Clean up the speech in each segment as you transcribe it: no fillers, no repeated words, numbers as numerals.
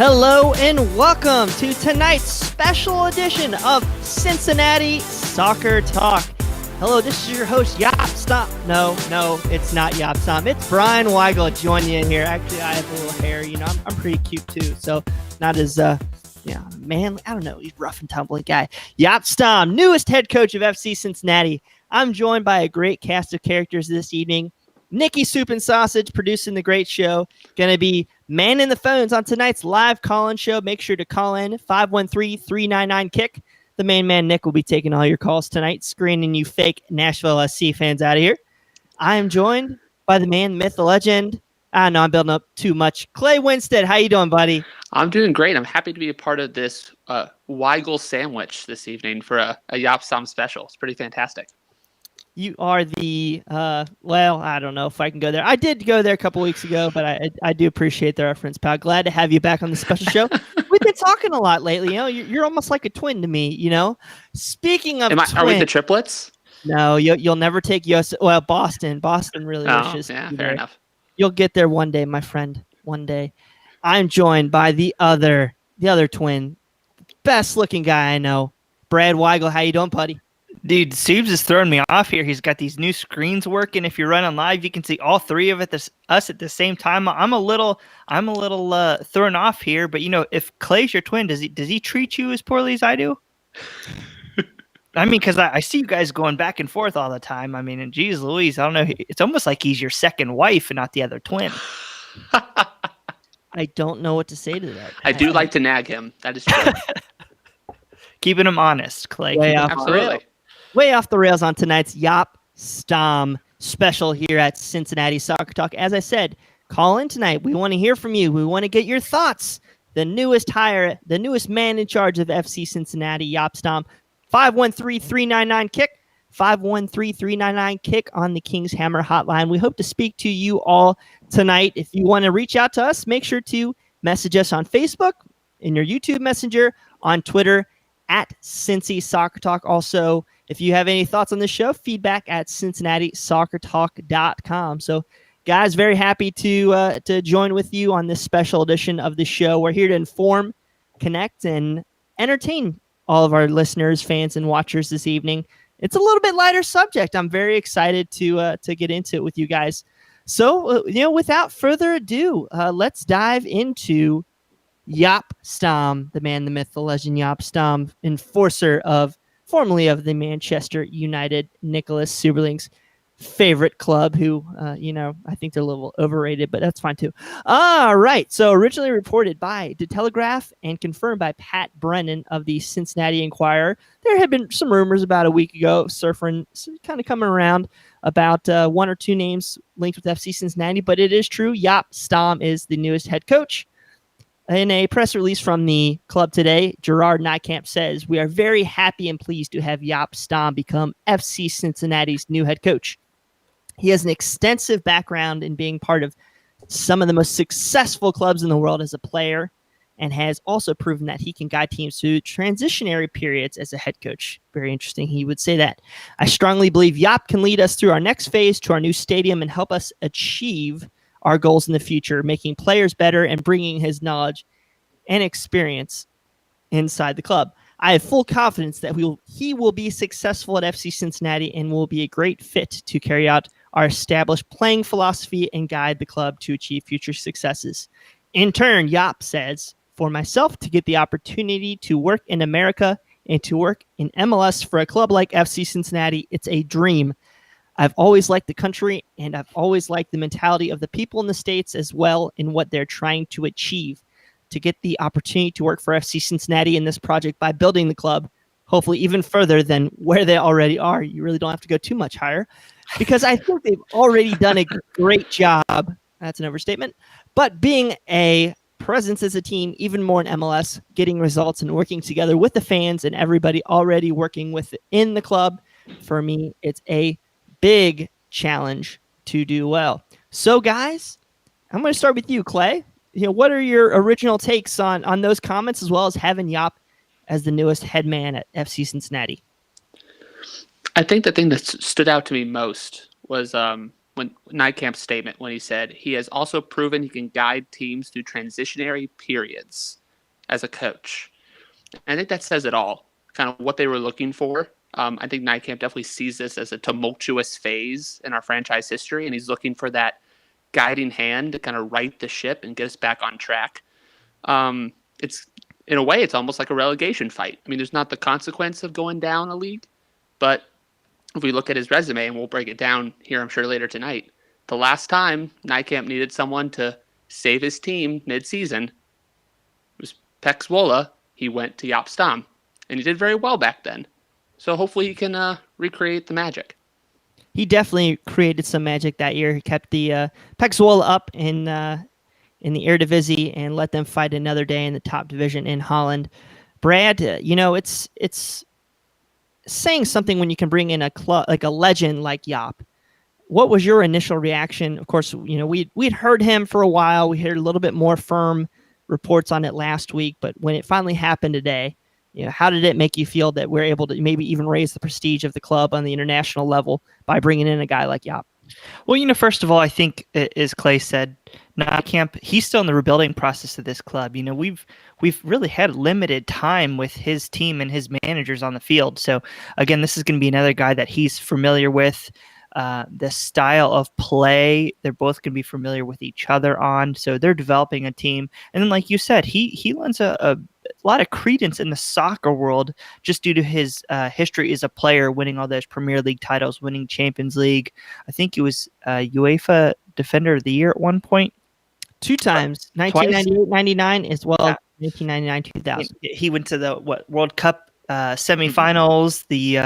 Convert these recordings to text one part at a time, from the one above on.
Hello and welcome to tonight's special edition of Cincinnati Soccer Talk. Hello, this is your host, Jaap Stam. No, it's not Jaap Stam. It's Brian Weigel joining you in here. Actually, I have a little hair. I'm pretty cute too, so not as manly. I don't know. He's rough and tumbling guy. Jaap Stam, newest head coach of FC Cincinnati. I'm joined by a great cast of characters this evening. Nikki Soup and Sausage producing the great show. Going to be manning the phones on tonight's live call-in show. Make sure to call in 513-399-KICK. The main man, Nick, will be taking all your calls tonight, screening you fake Nashville SC fans out of here. I am joined by the man, myth, the legend. I know I'm building up too much. Clay Winstead, how you doing, buddy? I'm doing great. I'm happy to be a part of this Weigel sandwich this evening for a Jaap Stam special. It's pretty fantastic. You are the, I don't know if I can go there. I did go there a couple weeks ago, but I do appreciate the reference, pal. Glad to have you back on the special show. We've been talking a lot lately. You're almost like a twin to me, Speaking of Are we the triplets? No, you'll never take US. Well, Boston really wishes. Yeah, fair enough. You'll get there one day, my friend. One day. I'm joined by the other twin, best looking guy I know, Brad Weigel. How you doing, buddy? Dude, Subes is throwing me off here. He's got these new screens working. If you're running live, you can see all three of us at the same time. I'm a little thrown off here, but if Clay's your twin, does he treat you as poorly as I do? I mean, because I see you guys going back and forth all the time. I mean, and geez Louise, I don't know. It's almost like he's your second wife and not the other twin. I don't know what to say to that. I do like to nag him. That is true. Keeping him honest, Clay. Absolutely. Way off the rails on tonight's Jaap Stam special here at Cincinnati Soccer Talk. As I said, call in tonight. We want to hear from you. We want to get your thoughts. The newest hire, the newest man in charge of FC Cincinnati, Jaap Stam. 513-399-KICK. 513-399-KICK on the King's Hammer hotline. We hope to speak to you all tonight. If you want to reach out to us, make sure to message us on Facebook, in your YouTube Messenger, on Twitter, at Cincy Soccer Talk. Also, if you have any thoughts on the show, feedback at CincinnatiSoccerTalk.com. So, guys, very happy to join with you on this special edition of the show. We're here to inform, connect, and entertain all of our listeners, fans, and watchers this evening. It's a little bit lighter subject. I'm very excited to get into it with you guys. So, without further ado, let's dive into Jaap Stam, the man, the myth, the legend, Jaap Stam, enforcer formerly of the Manchester United, Nicholas Suberling's favorite club, who, I think they're a little overrated, but that's fine too. All right. So originally reported by The Telegraph and confirmed by Pat Brennan of the Cincinnati Enquirer, there had been some rumors about a week ago, surfing, kind of coming around about one or two names linked with FC Cincinnati, but it is true. Jaap Stam is the newest head coach. In a press release from the club today, Gerard Nijkamp says, "We are very happy and pleased to have Jaap Stam become FC Cincinnati's new head coach. He has an extensive background in being part of some of the most successful clubs in the world as a player, and has also proven that he can guide teams through transitionary periods as a head coach." Very interesting. He would say that. "I strongly believe Jaap can lead us through our next phase to our new stadium and help us achieve our goals in the future, making players better and bringing his knowledge and experience inside the club. I have full confidence that he will be successful at FC Cincinnati and will be a great fit to carry out our established playing philosophy and guide the club to achieve future successes. In turn," Jaap says, "for myself to get the opportunity to work in America and to work in MLS for a club like FC Cincinnati, it's a dream. I've always liked the country, and I've always liked the mentality of the people in the States as well in what they're trying to achieve. To get the opportunity to work for FC Cincinnati in this project by building the club, hopefully even further than where they already are. You really don't have to go too much higher, because I think they've already done a great job." That's an overstatement. "But being a presence as a team, even more in MLS, getting results and working together with the fans and everybody already working within the club, for me, it's a big challenge to do well." So, guys, I'm going to start with you, Clay. What are your original takes on those comments, as well as having Jaap as the newest head man at FC Cincinnati? I think the thing that stood out to me most was when when Nykamp's statement when he said he has also proven he can guide teams through transitionary periods as a coach. And I think that says it all, kind of what they were looking for. I think Nykamp definitely sees this as a tumultuous phase in our franchise history, and he's looking for that guiding hand to kind of right the ship and get us back on track. It's in a way, it's almost like a relegation fight. I mean, there's not the consequence of going down a league, but if we look at his resume, and we'll break it down here, I'm sure, later tonight, the last time Nykamp needed someone to save his team mid-season, it was Pek Zwolle. He went to Jaap Stam, and he did very well back then. So hopefully he can recreate the magic. He definitely created some magic that year. He kept the Pek Zwolle up in the Eredivisie and let them fight another day in the top division in Holland. Brad, it's saying something when you can bring in a club like a legend like Jaap. What was your initial reaction? Of course, we'd heard him for a while. We heard a little bit more firm reports on it last week, but when it finally happened today, how did it make you feel that we're able to maybe even raise the prestige of the club on the international level by bringing in a guy like Jaap? Well, first of all, I think, as Clay said, Nykamp, he's still in the rebuilding process of this club. We've really had limited time with his team and his managers on the field. So, again, this is going to be another guy that he's familiar with. The style of play, they're both going to be familiar with each other on. So they're developing a team. And then, like you said, he lends a lot of credence in the soccer world just due to his history as a player, winning all those Premier League titles, winning Champions League. I think he was UEFA Defender of the Year at one point. 2 times, 1998-99 as well as 1999-2000. He went to the World Cup semifinals, the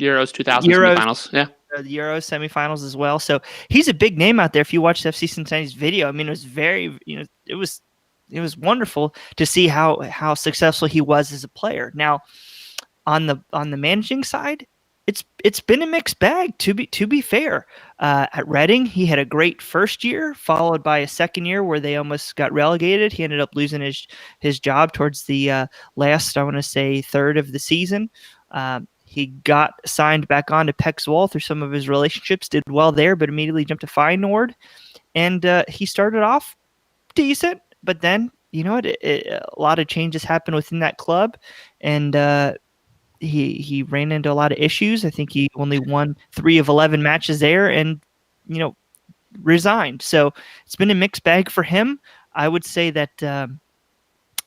Euros 2000 semifinals. Yeah. The Euro semifinals as well. So he's a big name out there. If you watched FC Cincinnati's video, I mean, it was very, it was wonderful to see how successful he was as a player. Now, on the managing side, it's been a mixed bag. To be fair, at Reading, he had a great first year, followed by a second year where they almost got relegated. He ended up losing his job towards the last, I want to say, third of the season. He got signed back on to Pek Zwolle through some of his relationships, did well there, but immediately jumped to Feyenoord. And he started off decent, but then, a lot of changes happened within that club, and he ran into a lot of issues. I think he only won 3 of 11 matches there and, resigned. So it's been a mixed bag for him. I would say that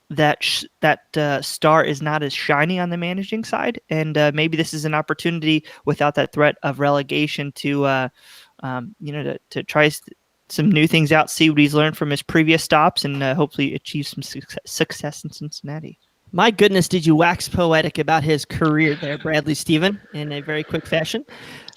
that star is not as shiny on the managing side, and maybe this is an opportunity without that threat of relegation to try some new things out, see what he's learned from his previous stops, and hopefully achieve some success in Cincinnati. My goodness, did you wax poetic about his career there, Bradley Stephen, in a very quick fashion.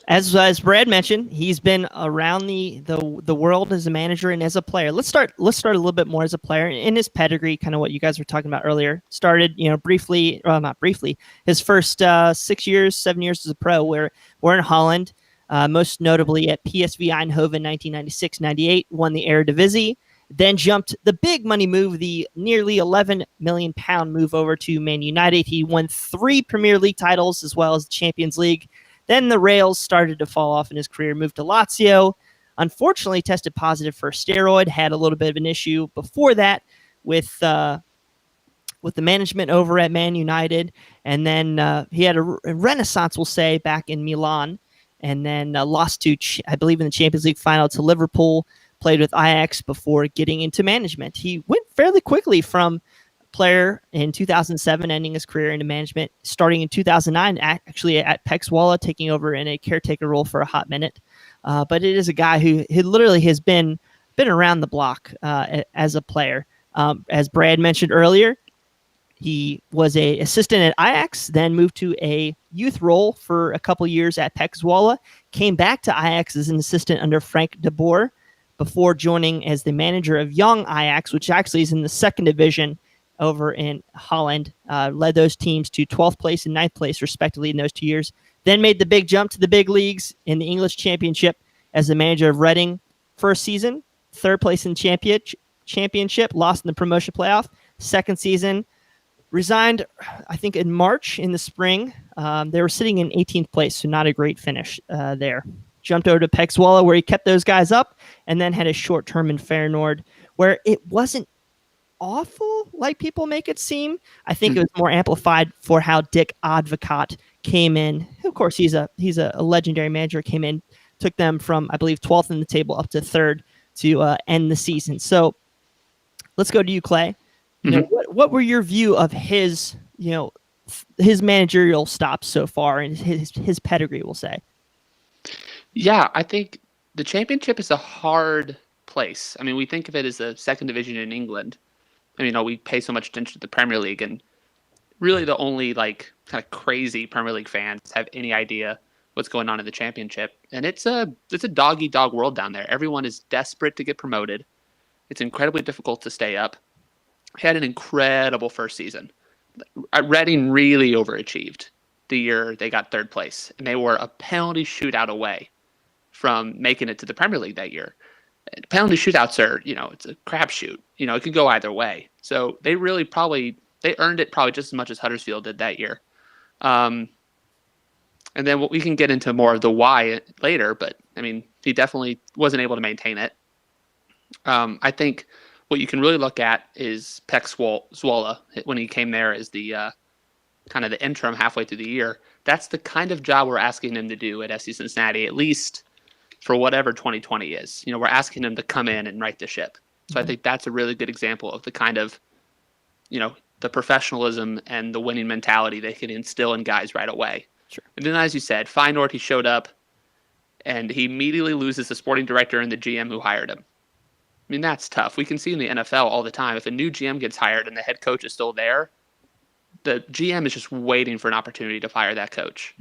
As Brad mentioned, he's been around the world as a manager and as a player. Let's start a little bit more as a player in his pedigree, kind of what you guys were talking about earlier. Started, briefly, well, not briefly, his first 7 years as a pro. We're in Holland, most notably at PSV Eindhoven 1996-98, won the Eredivisie. Then jumped the big money move, the nearly £11 million move over to Man United. He won 3 Premier League titles as well as the Champions League. Then the rails started to fall off in his career, moved to Lazio. Unfortunately, tested positive for a steroid, had a little bit of an issue before that with the management over at Man United. And then he had a renaissance, we'll say, back in Milan. And then lost to, I believe, in the Champions League final to Liverpool. Played with Ajax before getting into management. He went fairly quickly from player in 2007, ending his career into management, starting in 2009, actually at Pek Zwolle, taking over in a caretaker role for a hot minute. But it is a guy who literally has been around the block as a player. As Brad mentioned earlier, he was an assistant at Ajax, then moved to a youth role for a couple years at Pek Zwolle, came back to Ajax as an assistant under Frank de Boer, before joining as the manager of young Ajax, which actually is in the second division over in Holland. Led those teams to 12th place and 9th place, respectively, in those 2 years. Then made the big jump to the big leagues in the English Championship as the manager of Reading. First season, 3rd place in championship, lost in the promotion playoff. Second season, Resigned, I think, in March in the spring. They were sitting in 18th place, so not a great finish there. Jumped over to Pexwola, where he kept those guys up, and then had a short term in Feyenoord, where it wasn't awful like people make it seem. I think it was more amplified for how Dick Advocaat came in. Of course, he's a legendary manager. Came in, took them from, I believe, 12th in the table up to 3rd to end the season. So let's go to you, Clay. You know, what were your view of his, his managerial stops so far and his pedigree, we'll say? Yeah, I think the championship is a hard place. I mean, we think of it as the second division in England. I mean, we pay so much attention to the Premier League, and really the only like kind of crazy Premier League fans have any idea what's going on in the championship. And it's a dog-eat-dog world down there. Everyone is desperate to get promoted. It's incredibly difficult to stay up. He had an incredible first season. Reading really overachieved the year they got 3rd place, and they were a penalty shootout away from making it to the Premier League that year. Penalty shootouts are, it's a crapshoot. It could go either way. So they really they earned it probably just as much as Huddersfield did that year. And then we can get into more of the why later, but I mean, he definitely wasn't able to maintain it. I think what you can really look at is Pexwola when he came there as the kind of the interim halfway through the year. That's the kind of job we're asking him to do at FC Cincinnati, at least for whatever 2020 is. We're asking him to come in and right the ship. So I think that's a really good example of the kind of, the professionalism and the winning mentality they can instill in guys right away. Sure. And then, as you said, Feyenoord, he showed up and he immediately loses the sporting director and the GM who hired him. I mean, that's tough. We can see in the NFL all the time, if a new GM gets hired and the head coach is still there, the GM is just waiting for an opportunity to fire that coach.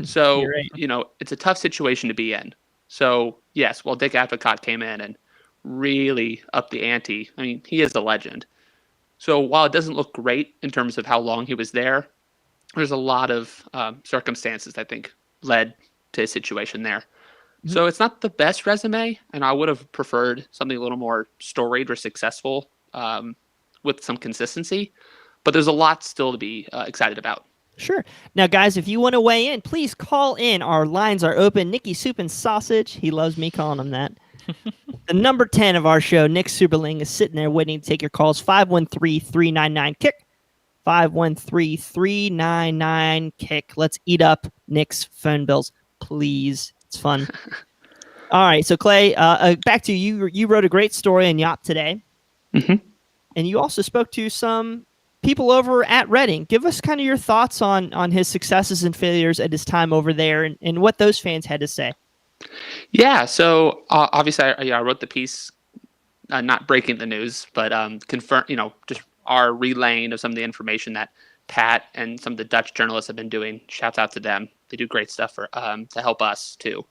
So, right. It's a tough situation to be in. So, yes, Dick Advocaat came in and really upped the ante. I mean, he is a legend. So while it doesn't look great in terms of how long he was there, there's a lot of circumstances I think led to his situation there. Mm-hmm. So it's not the best resume, and I would have preferred something a little more storied or successful with some consistency. But there's a lot still to be excited about. Sure. Now, guys, if you want to weigh in, please call in. Our lines are open. Nicky Soup and Sausage. He loves me calling him that. The number 10 of our show, Nick Superling, is sitting there waiting to take your calls. 513-399-KICK. 513-399-KICK. Let's eat up Nick's phone bills, please. It's fun. All right. So, Clay, back to you. You wrote a great story in Jaap today. Mm-hmm. And you also spoke to some people over at Reading. Give us kind of your thoughts on his successes and failures at his time over there and what those fans had to say. Yeah, so obviously I wrote the piece, not breaking the news, but confirm, just our relaying of some of the information that Pat and some of the Dutch journalists have been doing. Shouts out to them. They do great stuff to help us too.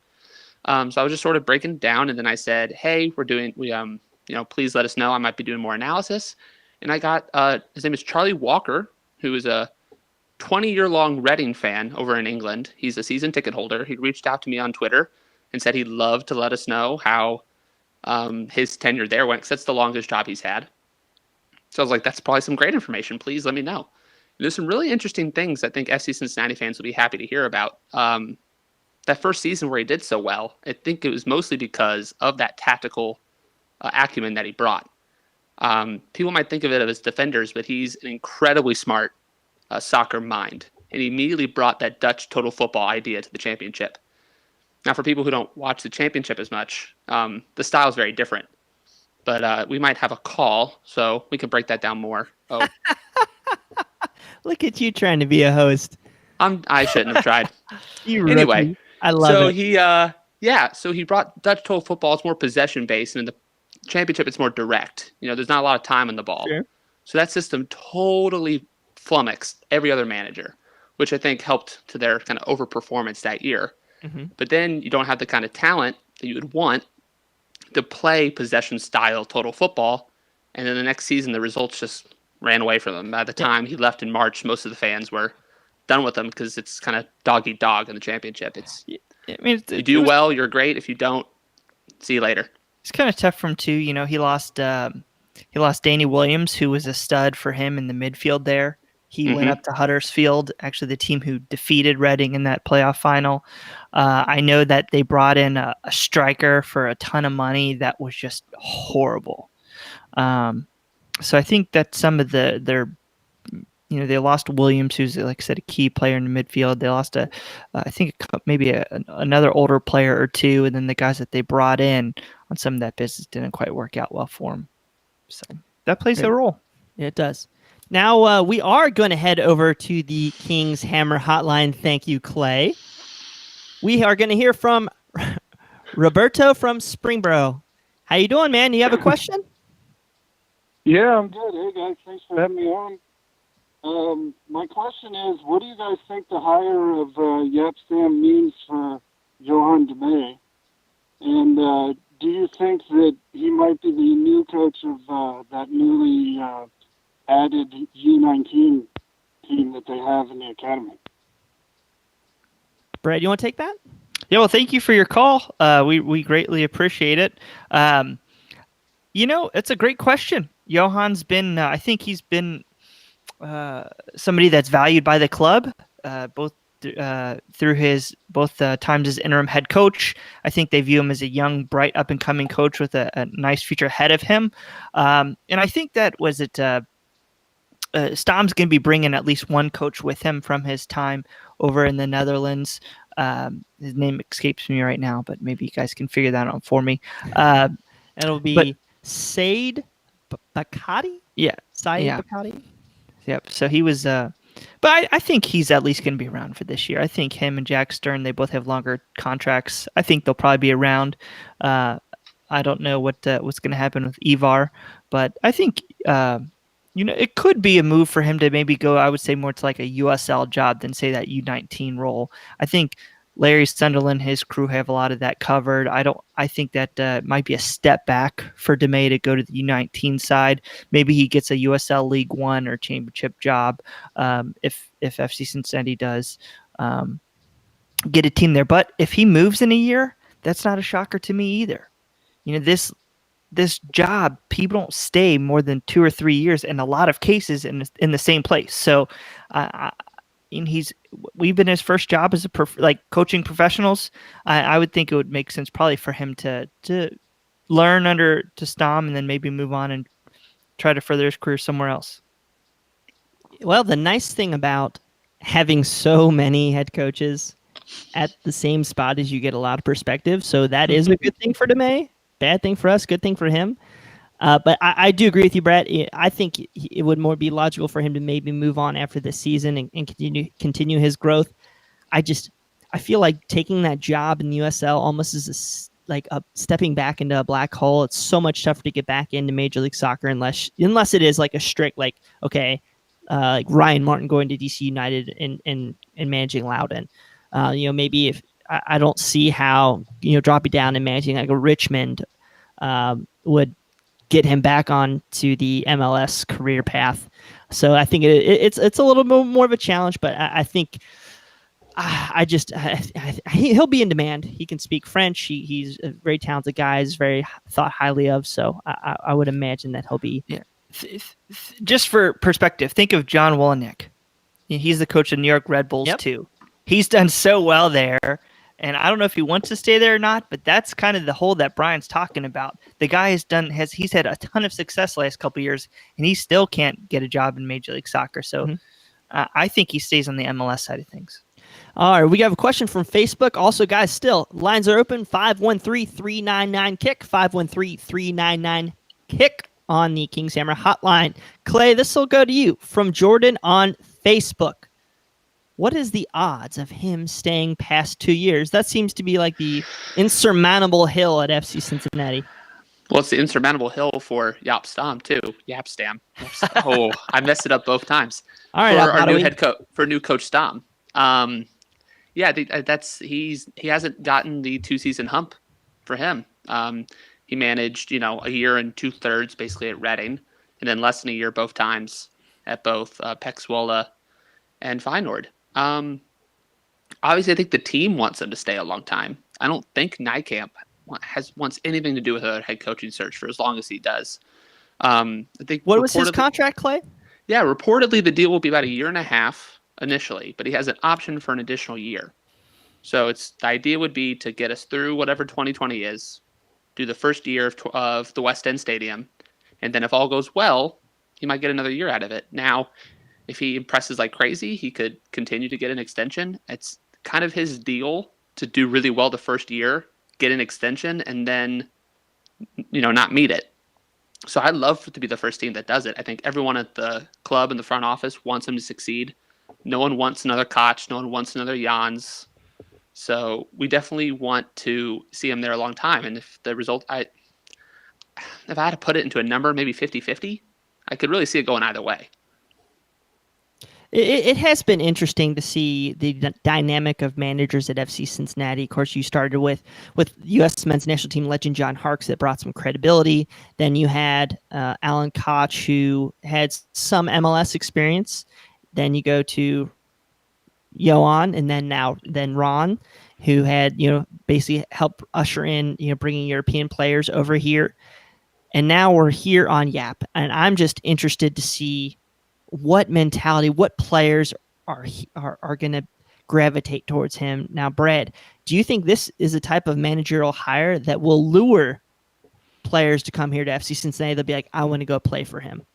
So I was just sort of breaking it down, and then I said, hey, please let us know. I might be doing more analysis. And I got, his name is Charlie Walker, who is a 20-year-long Reading fan over in England. He's a season ticket holder. He reached out to me on Twitter and said he'd love to let us know how his tenure there went, because that's the longest job he's had. So I was like, that's probably some great information. Please let me know. And there's some really interesting things I think FC Cincinnati fans will be happy to hear about. That first season where he did so well, I think it was mostly because of that tactical acumen that he brought. People might think of it as defenders, but he's an incredibly smart soccer mind. And he immediately brought that Dutch total football idea to the championship. Now, for people who don't watch the championship as much, the style is very different. But we might have a call, so we can break that down more. Oh, look at you trying to be a host. I shouldn't have tried. Anyway, I love it. So he brought Dutch total football. It's more possession based, and in the championship, it's more direct. There's not a lot of time on the ball. Sure. So that system totally flummoxed every other manager, which I think helped to their kind of overperformance that year. Mm-hmm. But then you don't have the kind of talent that you would want to play possession style total football. And then the next season, the results just ran away from him. By the time he left in March, most of the fans were done with him because it's kind of dog eat dog in the championship. You do well, you're great. If you don't, see you later. It's kind of tough for him too. He lost Danny Williams, who was a stud for him in the midfield there. He went up to Huddersfield, actually the team who defeated Reading in that playoff final. I know that they brought in a striker for a ton of money that was just horrible. So I think that some of their they lost Williams, who's, like I said, a key player in the midfield. They lost I think maybe another older player or two, and then the guys that they brought in on some of that business didn't quite work out well for them. So that plays a role. It does. Now we are going to head over to the King's Hammer Hotline. Thank you, Clay. We are going to hear from Roberto from Springboro. How you doing, man? You have a question? Yeah, I'm good. Hey, guys. Thanks for having me on. My question is, what do you guys think the hire of Jaap Stam means for Johan de May? And do you think that he might be the new coach of that newly added U19 team that they have in the academy? Brad, you want to take that? Yeah, well, thank you for your call. We greatly appreciate it. It's a great question. Johan's been, I think he's been somebody that's valued by the club, both through his times as interim head coach. I think they view him as a young, bright, up-and-coming coach with a nice future ahead of him. And I think that Stam's going to be bringing at least one coach with him from his time over in the Netherlands. His name escapes me right now, but maybe you guys can figure that out for me. It'll be Said Bakati? Yeah. Bakati? Yep. So he was, but I think he's at least going to be around for this year. I think him and Jack Stern, they both have longer contracts. I think they'll probably be around. I don't know what's going to happen with Ivar, but I think, it could be a move for him to maybe go, I would say, more to like a USL job than say that U19 role. I think Larry Sunderland, his crew have a lot of that covered. I think that might be a step back for DeMay to go to the U19 side. Maybe he gets a USL League One or Championship job if FC Cincinnati does get a team there. But if he moves in a year, that's not a shocker to me either. This job, people don't stay more than 2 or 3 years in a lot of cases in the same place. So we've been his first job as coaching professionals. I would think it would make sense probably for him to learn under to Stam and then maybe move on and try to further his career somewhere else. Well, the nice thing about having so many head coaches at the same spot is you get a lot of perspective. So that is a good thing for DeMay. Bad thing for us, good thing for him. But I do agree with you, Brett. I think it would more be logical for him to maybe move on after this season and continue his growth. I feel like taking that job in the USL almost is like a stepping back into a black hole. It's so much tougher to get back into Major League Soccer unless it is like a strict like Ryan Martin going to DC United and managing Loudoun. Maybe if I don't see how dropping down and managing like a Richmond would get him back on to the MLS career path. So I think it's a little bit more of a challenge, but I think he'll be in demand. He can speak French. He's a very talented guy. He's very thought highly of. So I would imagine that he'll be. Yeah. Just for perspective, think of John Wolynick. He's the coach of New York Red Bulls too. He's done so well there. And I don't know if he wants to stay there or not, but that's kind of the hole that Brian's talking about. The guy he's had a ton of success the last couple of years, and he still can't get a job in Major League Soccer. So I think he stays on the MLS side of things. All right, we have a question from Facebook. Also, guys, still, lines are open, 513-399-KICK, 513-399-KICK on the King's Hammer hotline. Clay, this will go to you from Jordan on Facebook. What is the odds of him staying past 2 years? That seems to be like the insurmountable hill at FC Cincinnati. Well, it's the insurmountable hill for Jaap Stam too. Jaap Stam. Oh, I messed it up both times. All right, for our new head coach, for new coach Stam. He hasn't gotten the 2-season hump for him. He managed, a year and 2/3 basically at Reading, and then less than a year both times at both Pek Zwolle and Feyenoord. Obviously, I think the team wants him to stay a long time. I don't think Nijkamp wants anything to do with a head coaching search for as long as he does. I think what was his contract, Clay? Yeah, reportedly the deal will be about a year and a half initially, but he has an option for an additional year. So the idea would be to get us through whatever 2020 is, do the first year of the West End Stadium, and then if all goes well, he might get another year out of it. Now, if he impresses like crazy, he could continue to get an extension. It's kind of his deal to do really well the first year, get an extension, and then not meet it. So I'd love to be the first team that does it. I think everyone at the club and the front office wants him to succeed. No one wants another Koch. No one wants another Jans. So we definitely want to see him there a long time. And if the result, if I had to put it into a number, maybe 50-50, I could really see it going either way. It has been interesting to see the dynamic of managers at FC Cincinnati. Of course, you started with U.S. men's national team legend John Harkes that brought some credibility. Then you had Alan Koch, who had some MLS experience. Then you go to Johan, and then Ron, who had basically helped usher in bringing European players over here. And now we're here on Jaap, and I'm just interested to see what mentality, what players are going to gravitate towards him. Now, Brad, do you think this is a type of managerial hire that will lure players to come here to FC Cincinnati? They'll be like, I want to go play for him.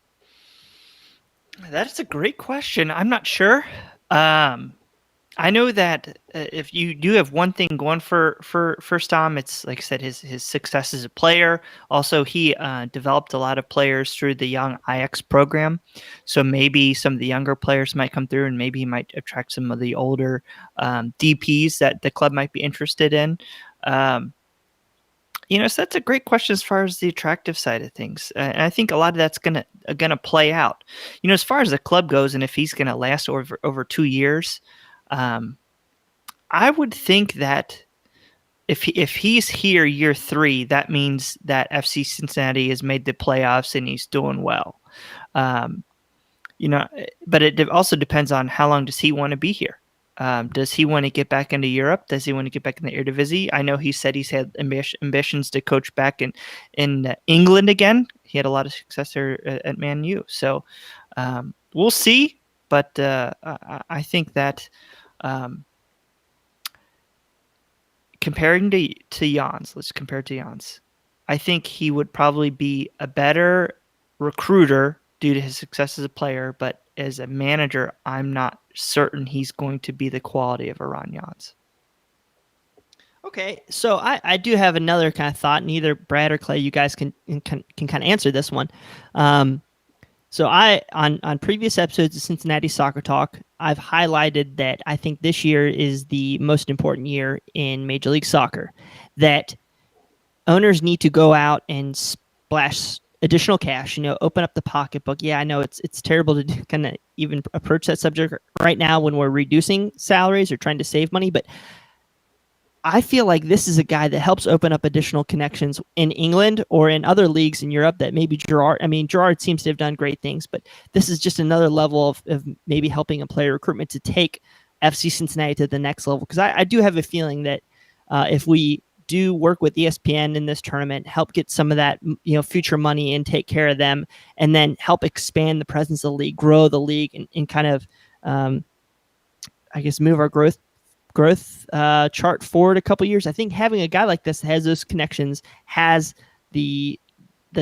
That's a great question. I'm not sure. I know that if you do have one thing going for Stam, it's like I said, his success as a player. Also, he developed a lot of players through the young Ajax program. So maybe some of the younger players might come through, and maybe he might attract some of the older DPs that the club might be interested in. So that's a great question as far as the attractive side of things. And I think a lot of that's gonna play out. As far as the club goes, and if he's gonna last over 2 years. I would think that if he's here year 3, that means that FC Cincinnati has made the playoffs and he's doing well. But it also depends on how long does he want to be here. Does he want to get back into Europe? Does he want to get back in the Eredivisie? I know he said he's had ambitions to coach back in England again. He had a lot of success there at Man U. So we'll see. But I think that comparing to Jans, let's compare to Jans. I think he would probably be a better recruiter due to his success as a player, but as a manager, I'm not certain he's going to be the quality of a Ron Jans. Okay, so I do have another kind of thought, and either Brad or Clay, you guys can kind of answer this one. So on previous episodes of Cincinnati Soccer Talk, I've highlighted that I think this year is the most important year in Major League Soccer, that owners need to go out and splash additional cash, open up the pocketbook. Yeah, I know it's terrible to kind of even approach that subject right now when we're reducing salaries or trying to save money, but I feel like this is a guy that helps open up additional connections in England or in other leagues in Europe that maybe Gerard seems to have done great things, but this is just another level of maybe helping a player recruitment to take FC Cincinnati to the next level. Because I do have a feeling that if we do work with ESPN in this tournament, help get some of that future money and take care of them, and then help expand the presence of the league, grow the league, and kind of, move our growth chart forward a couple years. I think having a guy like this that has those connections, has the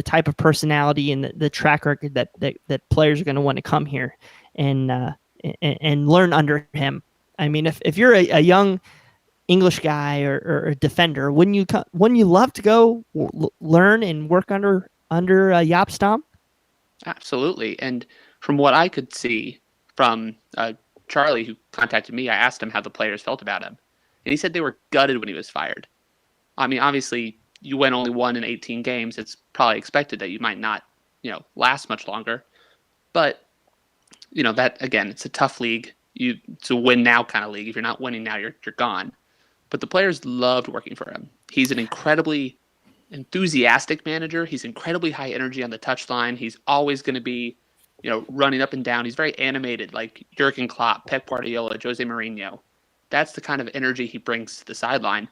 type of personality and the track record that players are going to want to come here and learn under him. I mean, if you're a young English guy or a defender, wouldn't you love to go learn and work under Jaap Stam? Absolutely. And from what I could see from Charlie, who contacted me, I asked him how the players felt about him. And he said they were gutted when he was fired. I mean, obviously, you went only 1 in 18 games. It's probably expected that you might not, last much longer. But, that, again, it's a tough league. It's a win-now kind of league. If you're not winning now, you're gone. But the players loved working for him. He's an incredibly enthusiastic manager. He's incredibly high energy on the touchline. He's always going to be running up and down. He's very animated, like Jurgen Klopp, Pep Guardiola, Jose Mourinho. That's the kind of energy he brings to the sideline.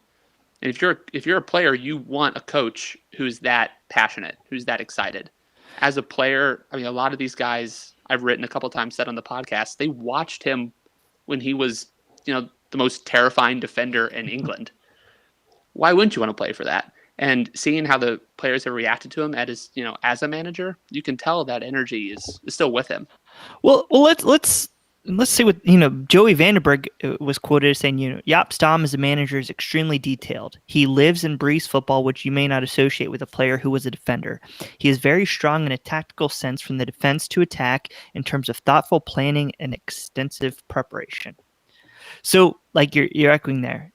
And if you're a player, you want a coach who's that passionate, who's that excited. As a player, I mean, a lot of these guys I've written a couple times, said on the podcast, they watched him when he was, the most terrifying defender in England. Why wouldn't you want to play for that? And seeing how the players have reacted to him as a manager, you can tell that energy is still with him. Well, let's see what Joey Vandenberg was quoted as saying. Jaap Stam as a manager is extremely detailed. He lives and breathes football, which you may not associate with a player who was a defender. He is very strong in a tactical sense, from the defense to attack, in terms of thoughtful planning and extensive preparation. So, like you're echoing there.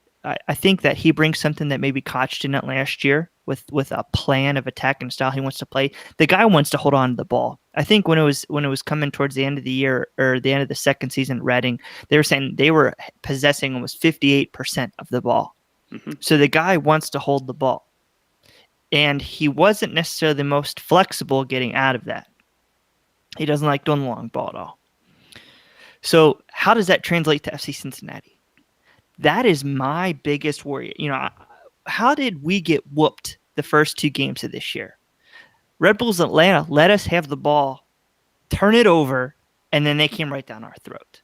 I think that he brings something that maybe Koch didn't last year with a plan of attack and style he wants to play. The guy wants to hold on to the ball. I think when it was coming towards the end of the year or the end of the second season at Reading, they were saying they were possessing almost 58% of the ball. Mm-hmm. So the guy wants to hold the ball. And he wasn't necessarily the most flexible getting out of that. He doesn't like doing the long ball at all. So how does that translate to FC Cincinnati? That is my biggest worry. How did we get whooped the first 2 games of this year? Red Bulls Atlanta let us have the ball, turn it over, and then they came right down our throat.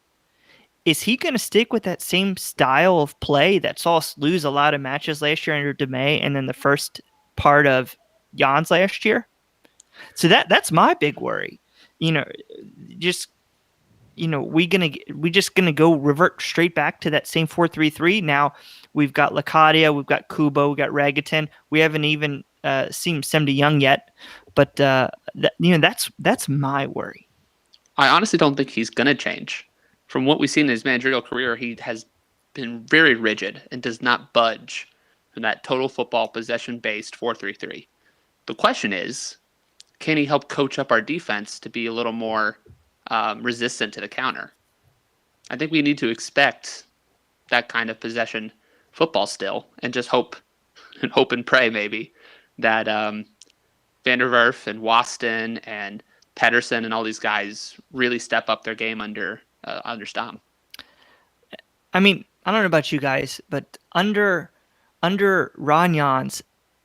Is he going to stick with that same style of play that saw us lose a lot of matches last year under DeMay and then the first part of Jan's last year? So that's my big worry. We just gonna go revert straight back to that same 4-3-3. Now we've got Lacadia, we've got Kubo, we've got Ragaton. We haven't even seen Semdi Young yet, but that's my worry. I honestly don't think he's gonna change. From what we've seen in his managerial career, he has been very rigid and does not budge from that total football possession-based 4-3-3. The question is, can he help coach up our defense to be a little more resistant to the counter? I think we need to expect that kind of possession football still, and just hope and pray maybe that Van der Werf and Waston and Pedersen and all these guys really step up their game under Stam. I mean, I don't know about you guys, but under Ron Jans,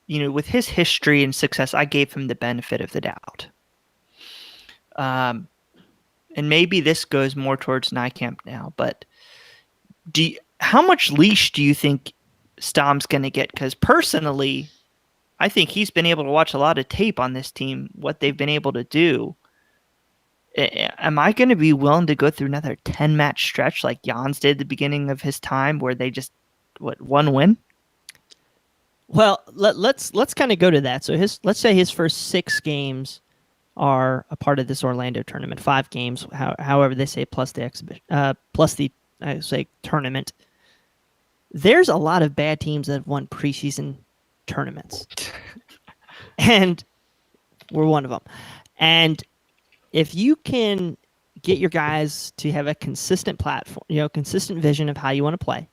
with his history and success, I gave him the benefit of the doubt. And maybe this goes more towards Nijkamp now, but how much leash do you think Stam's going to get? Because personally, I think he's been able to watch a lot of tape on this team, what they've been able to do. Am I going to be willing to go through another 10-match stretch like Jans did at the beginning of his time, where they just, one win? Well, let's kind of go to that. So let's say his first 6 games are a part of this Orlando tournament. 5 games, however they say, plus the exhibition, plus the tournament. There's a lot of bad teams that have won preseason tournaments, and we're one of them. And if you can get your guys to have a consistent platform, consistent vision of how you want to play,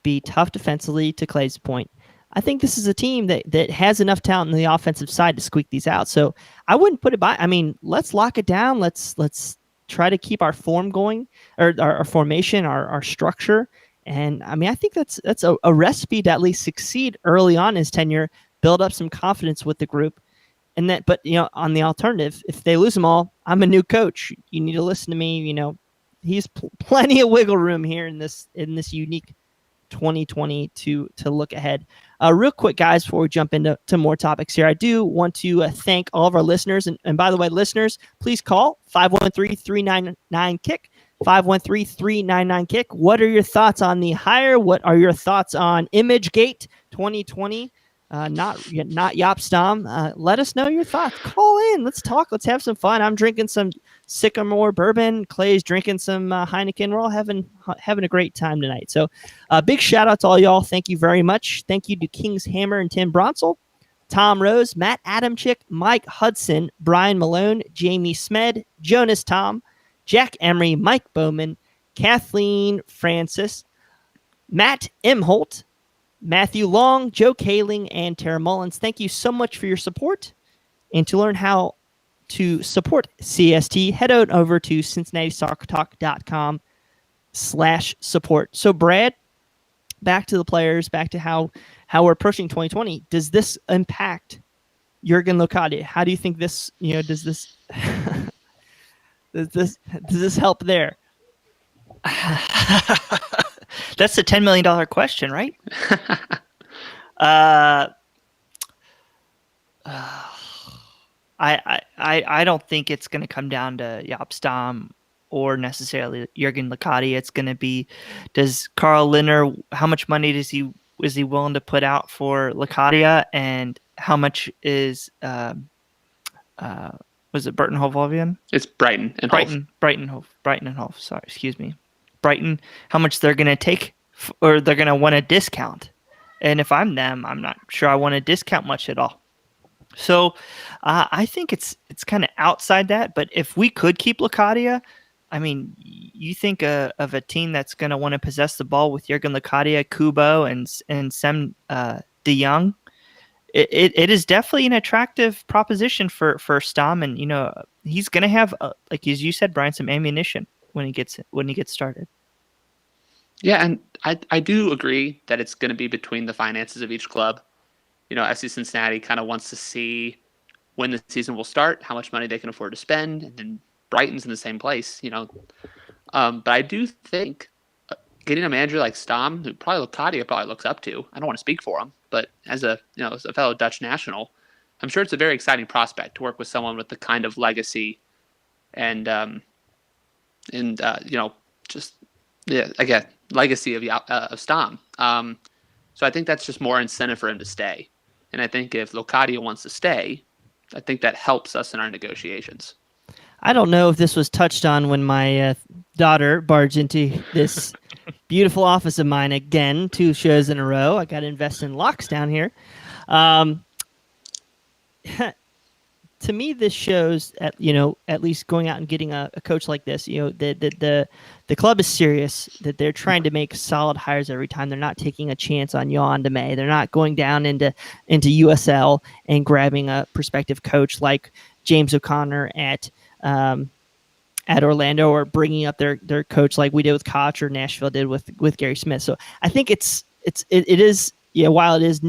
be tough defensively, to Clay's point, I think this is a team that has enough talent on the offensive side to squeak these out. So I wouldn't put it by. I mean, let's lock it down. Let's try to keep our form going, or our formation, our structure. And I mean, I think that's a recipe to at least succeed early on in his tenure, build up some confidence with the group. And that, but on the alternative, if they lose them all, I'm a new coach. You need to listen to me. He's plenty of wiggle room here in this unique 2020 to look ahead. Real quick, guys, before we jump into more topics here, I do want to thank all of our listeners. And by the way, listeners, please call 513-399-KICK, 513-399-KICK. What are your thoughts on the hire? What are your thoughts on ImageGate 2020? Not Jaap Stam. Let us know your thoughts. Call in. Let's talk. Let's have some fun. I'm drinking some Sycamore bourbon. Clay's drinking some Heineken. We're all having a great time tonight. So big shout out to all y'all. Thank you very much. Thank you to King's Hammer and Tim Bronsel, Tom Rose, Matt Adamchick, Mike Hudson, Brian Malone, Jamie Smed, Jonas Tom, Jack Emery, Mike Bowman, Kathleen Francis, Matt Imholt, Matthew Long, Joe Kaling, and Tara Mullins. Thank you so much for your support. And to learn how to support CST, head on over to CincinnatiSoccerTalk.com/support. So, Brad, back to the players, back to how we're approaching 2020. Does this impact Jurgen Locadia? How do you think this, does this Does this help there? That's the $10 million question, right? I don't think it's going to come down to Jaap Stam or necessarily Jurgen Locadia. It's going to be, does Carl Linner, how much money is he willing to put out for Locadia, and how much is was it Burton Hove Albion? It's Brighton and Hove. Brighton and Hove. Sorry, excuse me. Brighton. How much they're going to take, or they're going to want a discount? And if I'm them, I'm not sure I want to discount much at all. So I think it's kind of outside that. But if we could keep Locadia, I mean, you think of a team that's going to want to possess the ball with Jurgen Locadia, Kubo, and Sem de Jong. It is definitely an attractive proposition for Stam, and he's going to have, like as you said, Brian, some ammunition when he gets started. Yeah, and I do agree that it's going to be between the finances of each club. FC Cincinnati kind of wants to see when the season will start, how much money they can afford to spend, and then Brighton's in the same place. But I do think getting a manager like Stam, who Locadia probably looks up to. I don't want to speak for him, but as a fellow Dutch national, I'm sure it's a very exciting prospect to work with someone with the kind of legacy and legacy of Stam. So I think that's just more incentive for him to stay. And I think if Locadia wants to stay, I think that helps us in our negotiations. I don't know if this was touched on when my daughter barged into this beautiful office of mine again, 2 shows in a row. I got to invest in locks down here. To me, this shows at least going out and getting a coach like this. The club is serious, that they're trying to make solid hires every time. They're not taking a chance on Jan DeMay. They're not going down into USL and grabbing a prospective coach like James O'Connor at Orlando, or bringing up their coach like we did with Koch or Nashville did with Gary Smith. So I think it is while it is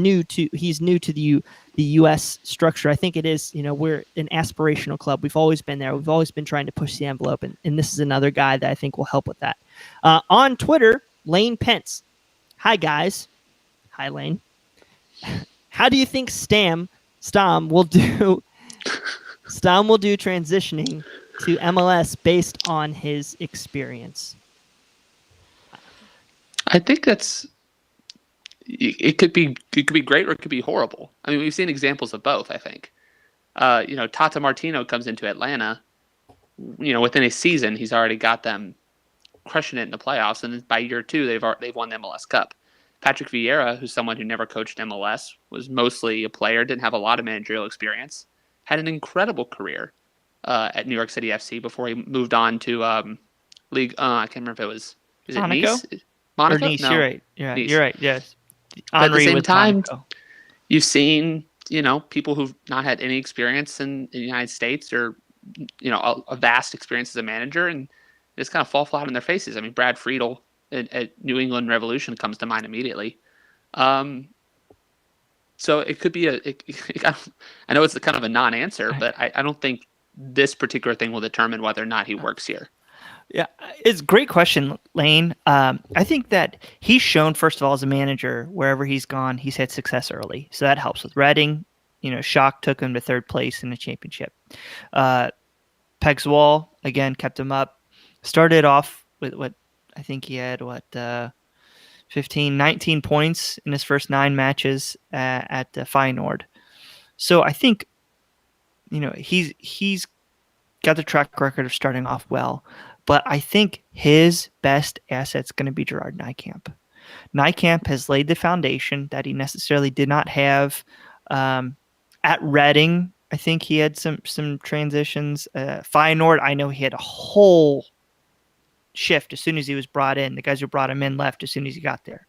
he's new to the U.S. structure, I think it is, we're an aspirational club. We've always been there. We've always been trying to push the envelope, and this is another guy that I think will help with that. On Twitter, Lane Pence. Hi, guys. Hi, Lane. How do you think Stam will do transitioning to MLS based on his experience? I think it could be great or it could be horrible. I mean, we've seen examples of both, I think. Tata Martino comes into Atlanta, within a season, he's already got them crushing it in the playoffs. And by year 2, they've won the MLS Cup. Patrick Vieira, who's someone who never coached MLS, was mostly a player, didn't have a lot of managerial experience, had an incredible career at New York City FC before he moved on to league. I can't remember if it was Monaco? Nice? Monaco? Or Nice, No. you're right. Nice. You're right, yes. But at the Henry same with time, Monaco. you've seen, people who've not had any experience in the United States or, a vast experience as a manager, and just kind of fall flat on their faces. I mean, Brad Friedel at New England Revolution comes to mind immediately. So it could be I know it's kind of a non-answer, but I don't think this particular thing will determine whether or not he works here. Yeah, it's a great question, Lane. I think that he's shown, first of all, as a manager, wherever he's gone, he's had success early. So that helps with Reading. Shock took him to 3rd place in the championship. Pegs Wall, again, kept him up. Started off with what I think he had, 19 points in his first 9 matches at Feyenoord. So I think, he's got the track record of starting off well. But I think his best asset's going to be Gerard Nijkamp. Nijkamp has laid the foundation that he necessarily did not have at Reading. I think he had some transitions. Feyenoord, I know he had a whole shift as soon as he was brought in. The guys who brought him in left as soon as he got there.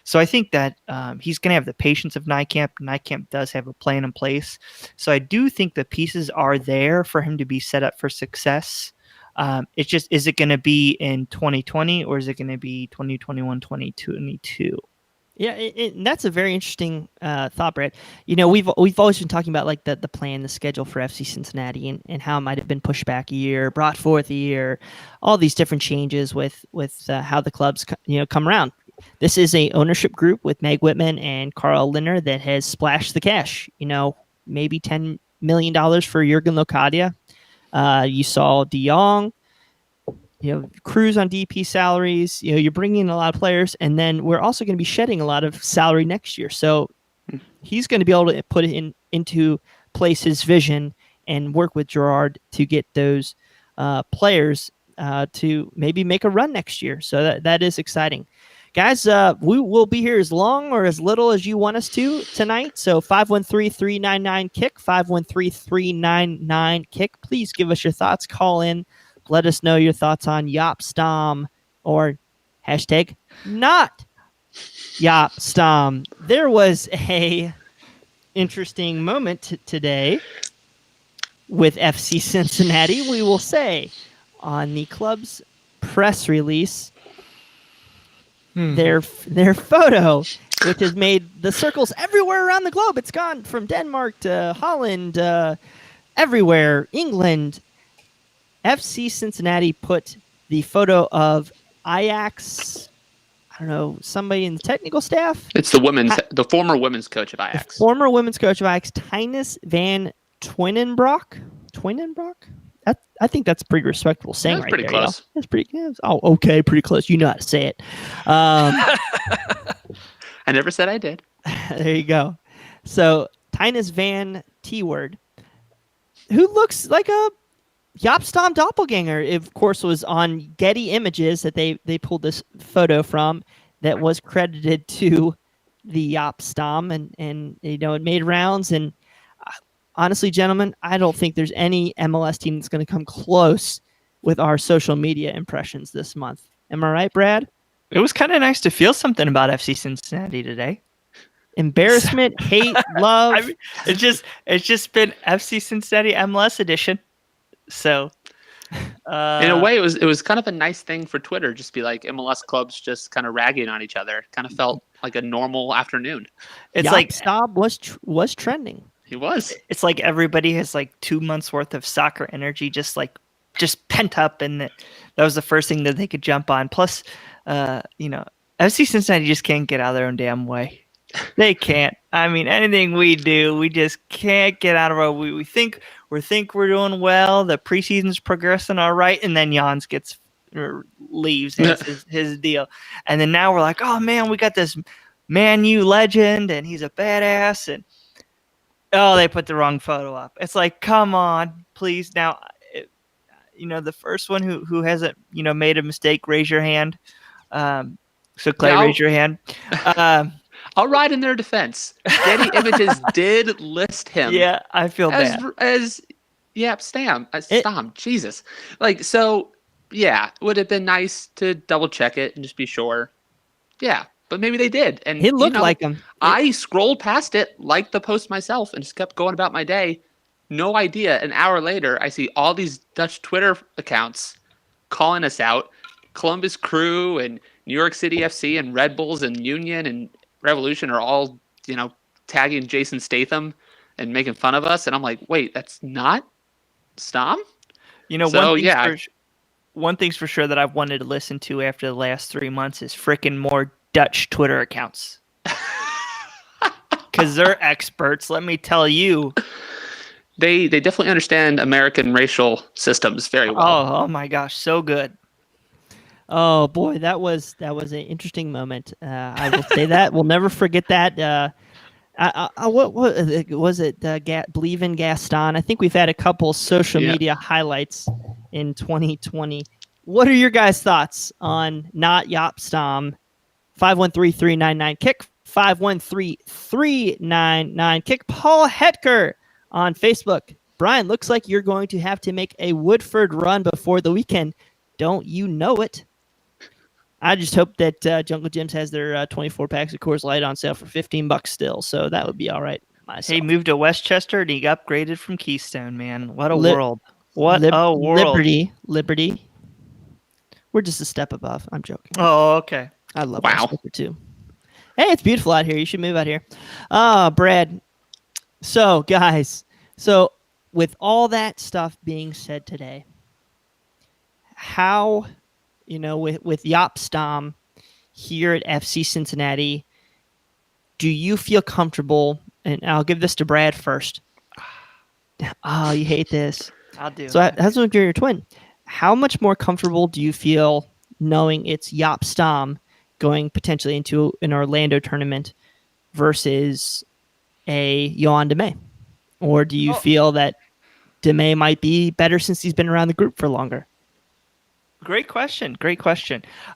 So I think that he's going to have the patience of Nijkamp. Nijkamp does have a plan in place. So I do think the pieces are there for him to be set up for success. It's just, is it going to be in 2020 or is it going to be 2021, 2022? Yeah, and that's a very interesting thought, Brett. You know, we've always been talking about like the plan, the schedule for FC Cincinnati, and how it might have been pushed back a year, brought forth a year, all these different changes with how the clubs come around. This is a ownership group with Meg Whitman and Carl Lindner that has splashed the cash. You know, maybe $10 million for Jurgen Locadia. You saw De Jong. Cruz on DP salaries. You're bringing in a lot of players, and then we're also going to be shedding a lot of salary next year. So he's going to be able to put into place his vision and work with Gerard to get those players to maybe make a run next year. So that is exciting. Guys, we will be here as long or as little as you want us to tonight. So 513-399-KICK, 513-399-KICK. Please give us your thoughts. Call in. Let us know your thoughts on Jaap Stam or hashtag not Jaap Stam. There was a interesting moment today with FC Cincinnati, we will say, on the club's press release. Their photo, which has made the circles everywhere around the globe. It's gone from Denmark to Holland, everywhere, England. FC Cincinnati put the photo of Ajax, I don't know, somebody in the technical staff. It's the former women's coach of Ajax. The former women's coach of Ajax, Tinus van Twinenbroek. I think that's a pretty respectable saying right there. Pretty close. That's pretty close. Oh, okay, pretty close. You know how to say it. I never said I did. There you go. So Tinus van T-word, who looks like a Jaap Stam doppelganger, of course, was on Getty Images that they pulled this photo from that was credited to the Jaap Stam, and it made rounds. And honestly, gentlemen, I don't think there's any MLS team that's going to come close with our social media impressions this month. Am I right, Brad? It was kind of nice to feel something about FC Cincinnati today. Embarrassment, hate, love. I mean, it's just been FC Cincinnati MLS edition. So, in a way, it was kind of a nice thing for Twitter, just be like MLS clubs just kind of ragging on each other. Kind of felt like a normal afternoon. It's Jaap like Stam was trending. He was. It's like everybody has like 2 months worth of soccer energy, just pent up, and that was the first thing that they could jump on. Plus, FC Cincinnati just can't get out of their own damn way. They can't. I mean, anything we do, we just can't get out of our. We think we're doing well. The preseason's progressing all right, and then Jans leaves. That's his deal. And then now we're like, oh man, we got this Man U legend, and he's a badass. And they put the wrong photo up. It's like, come on, please. Now, the first one who hasn't made a mistake, raise your hand. So Clay, raise your hand. I'll ride in their defense. Getty Images did list him. Yeah, I feel bad. As Jaap Stam. Stam. Jesus. Yeah, would have been nice to double check it and just be sure. Yeah, but maybe they did. And it looked like him. I scrolled past it, liked the post myself, and just kept going about my day. No idea. An hour later, I see all these Dutch Twitter accounts calling us out. Columbus Crew and New York City FC and Red Bulls and Union and Revolution are all, tagging Jason Statham and making fun of us. And I'm like, wait, that's not Stam? One thing's for sure that I've wanted to listen to after the last 3 months is frickin' more Dutch Twitter accounts. Because they're experts, let me tell you. They definitely understand American racial systems very well. Oh my gosh, so good. Oh boy, that was an interesting moment. I will say that we'll never forget that. What was it? Believe in Gaston. I think we've had a couple social media highlights in 2020. What are your guys' thoughts on not Jaap Stam? 513-399-KICK. 513-399-KICK. Paul Hetker on Facebook. Brian, looks like you're going to have to make a Woodford run before the weekend. Don't you know it? I just hope that Jungle Gyms has their 24 packs of Coors Light on sale for $15 still, so that would be all right. He moved to Westchester and he upgraded from Keystone, man. What a world. What a world. Liberty. We're just a step above. I'm joking. Oh, okay. I love Westchester too. Hey, it's beautiful out here. You should move out here. Brad. So, guys, with all that stuff being said today, how, with Jaap Stam here at FC Cincinnati, do you feel comfortable? And I'll give this to Brad first. Oh, you hate this. I'll do So, it. as you're your twin, how much more comfortable do you feel knowing it's Jaap Stam going potentially into an Orlando tournament versus a Johan Demay? Or do you feel that Demay might be better since he's been around the group for longer? Great question.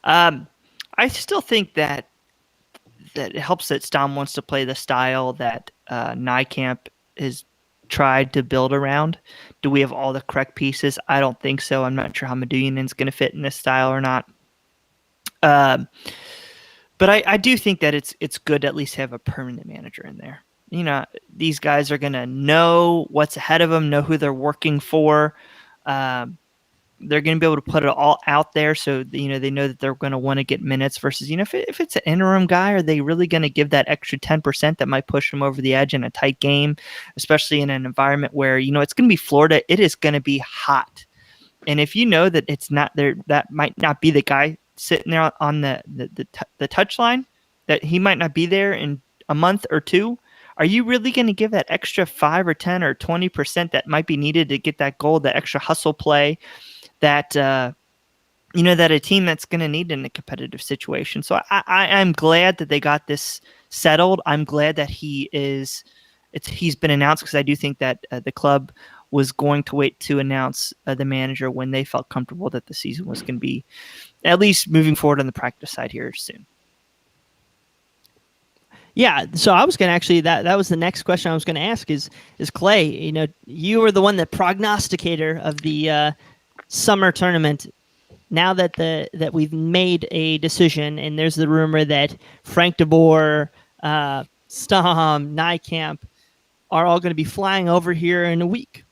I still think that it helps that Stam wants to play the style that Nijkamp has tried to build around. Do we have all the correct pieces? I don't think so. I'm not sure how Medunjan's going to fit in this style or not. But I do think that it's good to at least have a permanent manager in there. These guys are going to know what's ahead of them, know who they're working for. They're going to be able to put it all out there, so they know that they're going to want to get minutes. Versus, if it's an interim guy, are they really going to give that extra 10% that might push them over the edge in a tight game, especially in an environment where it's going to be Florida. It is going to be hot, and if you know that it's not there, that might not be the guy sitting there on the touch line, that he might not be there in a month or two. Are you really going to give that extra 5 or 10 or 20% that might be needed to get that goal, that extra hustle play that that a team that's going to need in a competitive situation? So I'm glad that they got this settled. I'm glad that he's been announced, because I do think that the club was going to wait to announce the manager when they felt comfortable that the season was going to be at least moving forward on the practice side here soon. Yeah, so I was going to actually, that was the next question I was going to ask is Clay, you were the one, the prognosticator of the summer tournament. Now that we've made a decision, and there's the rumor that Frank de Boer, Stam, Nijkamp are all going to be flying over here in a week.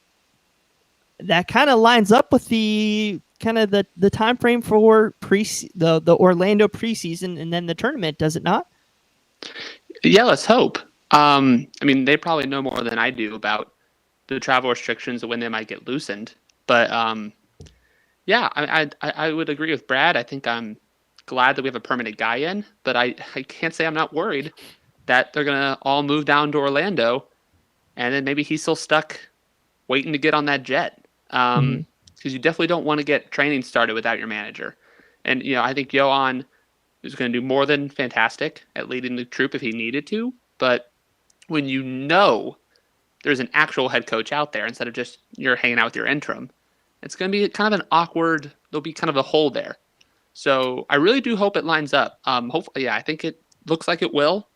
That kind of lines up with the time frame for the Orlando preseason and then the tournament, does it not? Yeah, let's hope. They probably know more than I do about the travel restrictions and when they might get loosened. But yeah, I would agree with Brad. I think I'm glad that we have a permanent guy in, but I can't say I'm not worried that they're going to all move down to Orlando, and then maybe he's still stuck waiting to get on that jet. Because you definitely don't want to get training started without your manager. And, I think Johan is going to do more than fantastic at leading the troop if he needed to. But when there's an actual head coach out there instead of just you're hanging out with your interim, it's going to be kind of an awkward, there'll be kind of a hole there. So I really do hope it lines up. Hopefully, yeah, I think it looks like it will,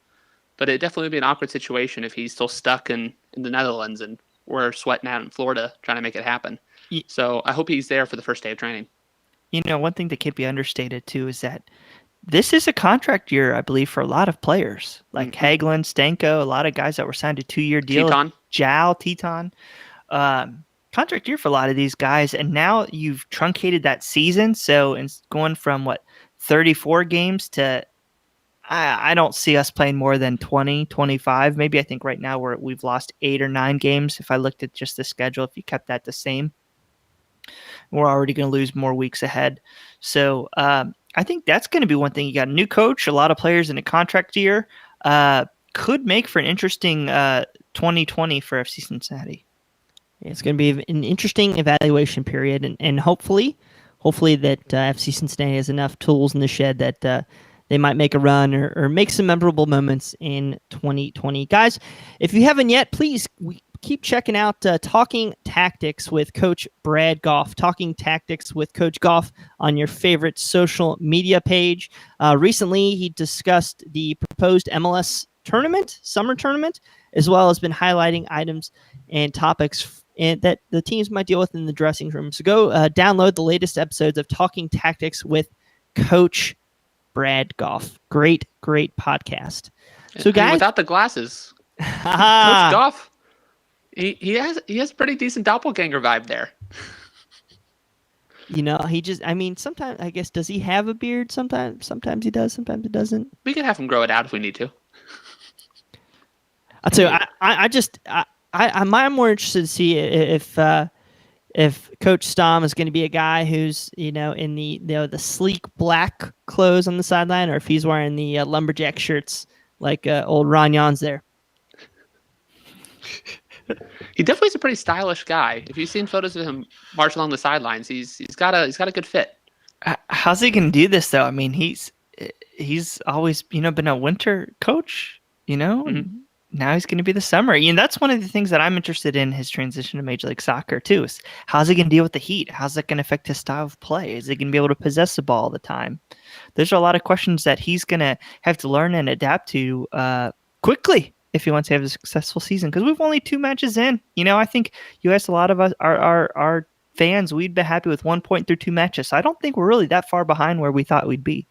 but it definitely would be an awkward situation if he's still stuck in the Netherlands and we're sweating out in Florida trying to make it happen. So I hope he's there for the first day of training. One thing that can't be understated too is that this is a contract year, I believe, for a lot of players like Hagelin, Stanko, a lot of guys that were signed a 2-year deal. Teton. Contract year for a lot of these guys, and now you've truncated that season. So it's going from 34 games to I don't see us playing more than 20, 25. Maybe I think right now we've lost 8 or 9 games. If I looked at just the schedule, if you kept that the same, we're already going to lose more weeks ahead. So I think that's going to be one thing. You got a new coach, a lot of players in a contract year. Could make for an interesting 2020 for FC Cincinnati. It's going to be an interesting evaluation period, and hopefully that FC Cincinnati has enough tools in the shed that they might make a run or make some memorable moments in 2020. Guys, if you haven't yet, please keep checking out Talking Tactics with Coach Brad Goff. Talking Tactics with Coach Goff on your favorite social media page. Recently, he discussed the proposed MLS summer tournament, as well as been highlighting items and topics that the teams might deal with in the dressing room. So go download the latest episodes of Talking Tactics with Coach Brad Goff. Great podcast. So guys, without the glasses, Coach Goff, he has pretty decent doppelganger vibe there. He just, I mean, sometimes, I guess, does he have a beard? Sometimes he does, sometimes he doesn't. We can have him grow it out if we need to. I'll tell you, I'm more interested to see if Coach Stam is going to be a guy who's, in the sleek black clothes on the sideline, or if he's wearing the lumberjack shirts like old Ron Jans there. He definitely is a pretty stylish guy. If you've seen photos of him march along the sidelines, he's got a good fit. How's he gonna do this though? I mean, he's always been a winter coach. Mm-hmm. Now he's gonna be the summer. That's one of the things that I'm interested in his transition to Major League Soccer too. Is how's he gonna deal with the heat? How's that gonna affect his style of play? Is he gonna be able to possess the ball all the time? There's a lot of questions that he's gonna have to learn and adapt to quickly if he wants to have a successful season, because we've only 2 matches in. I think you asked a lot of us, our fans, we'd be happy with 1 point through 2 matches. So I don't think we're really that far behind where we thought we'd be.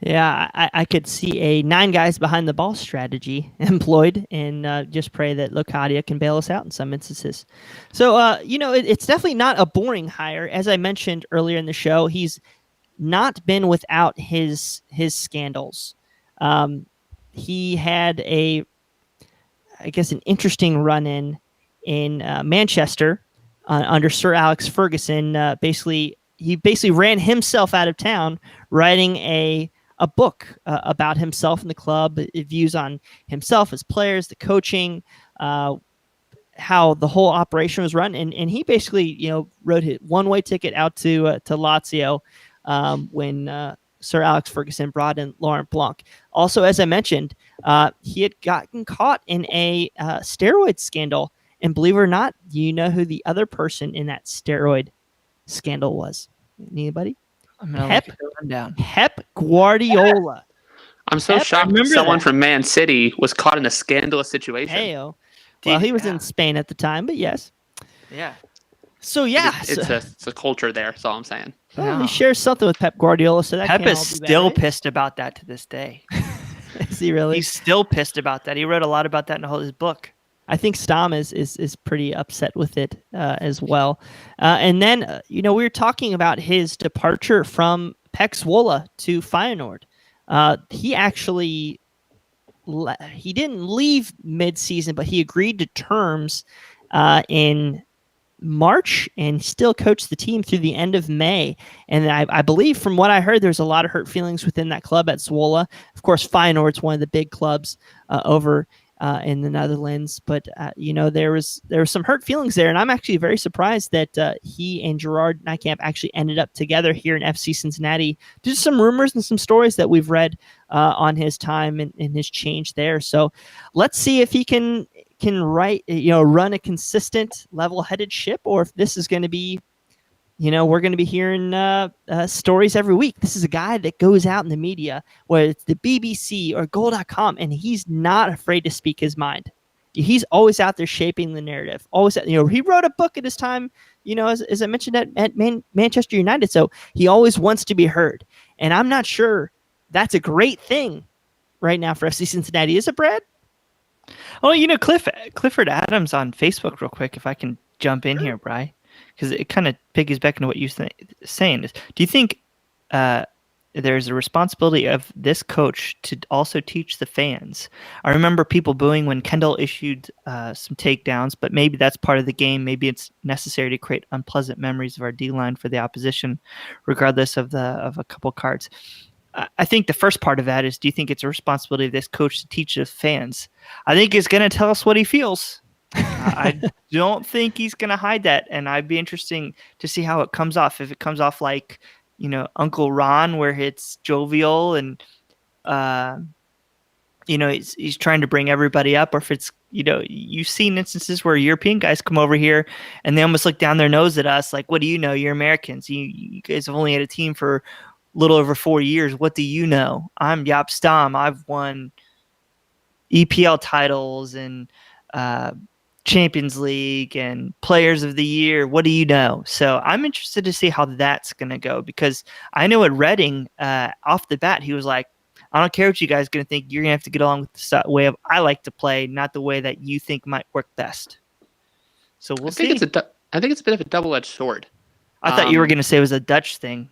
Yeah, I could see a 9 guys behind the ball strategy employed, and just pray that Locadia can bail us out in some instances. So, it's definitely not a boring hire. As I mentioned earlier in the show, he's not been without his scandals. He had an interesting run-in Manchester under Sir Alex Ferguson. He basically ran himself out of town, writing a book about himself and the club, views on himself, his players, the coaching, how the whole operation was run, and he basically wrote his one-way ticket out to Lazio when Sir Alex Ferguson brought in Laurent Blanc. Also, as I mentioned, he had gotten caught in a steroid scandal. And believe it or not, do you know who the other person in that steroid scandal was? Anybody? Pep Guardiola. I'm so shocked someone from Man City was caught in a scandalous situation. Hey-o. Well, he was in Spain at the time, but yes. Yeah. So, yeah. It's a culture there, that's all I'm saying. Well, he shares something with Pep Guardiola, so that Pep can't is all be still bad, right? pissed about that to this day. Is he really? He's still pissed about that. He wrote a lot about that in his book. I think Stam is pretty upset with it as well. And then, we were talking about his departure from Pek Zwolle to Feyenoord. He actually he didn't leave mid-season, but he agreed to terms in March and still coached the team through the end of May. And I believe, from what I heard, there's a lot of hurt feelings within that club at Zwolle. Of course, Feyenoord's one of the big clubs over in the Netherlands, but there was some hurt feelings there, and I'm actually very surprised that he and Gerard Nijkamp actually ended up together here in FC Cincinnati. Just some rumors and some stories that we've read on his time and his change there. So let's see if he can run a consistent, level-headed ship, or if this is going to be, we're going to be hearing stories every week. This is a guy that goes out in the media, whether it's the BBC or Goal.com, and he's not afraid to speak his mind. He's always out there shaping the narrative. Always, he wrote a book at his time, as I mentioned at Manchester United. So he always wants to be heard, and I'm not sure that's a great thing right now for FC Cincinnati. Is it, Brad? Well, Clifford Adams on Facebook, real quick, if I can jump in here, Bri, because it kind of piggybacks into what you're saying. Do you think there's a responsibility of this coach to also teach the fans? I remember people booing when Kendall issued some takedowns, but maybe that's part of the game. Maybe it's necessary to create unpleasant memories of our D-line for the opposition, regardless of a couple cards. I think the first part of that is, do you think it's a responsibility of this coach to teach the fans? I think he's going to tell us what he feels. I don't think he's going to hide that, and I'd be interesting to see how it comes off. If it comes off like, Uncle Ron, where it's jovial and, he's trying to bring everybody up, or if it's, you've seen instances where European guys come over here and they almost look down their nose at us like, what do you know? You're Americans. You guys have only had a team for little over 4 years. What do you know? I'm Jaap Stam. I've won EPL titles and Champions League and Players of the Year. What do you know? So I'm interested to see how that's going to go, because I know at Reading, off the bat, he was like, I don't care what you guys are going to think. You're going to have to get along with the way of I like to play, not the way that you think might work best. So we'll see. I think it's a bit of a double-edged sword. I thought you were going to say it was a Dutch thing.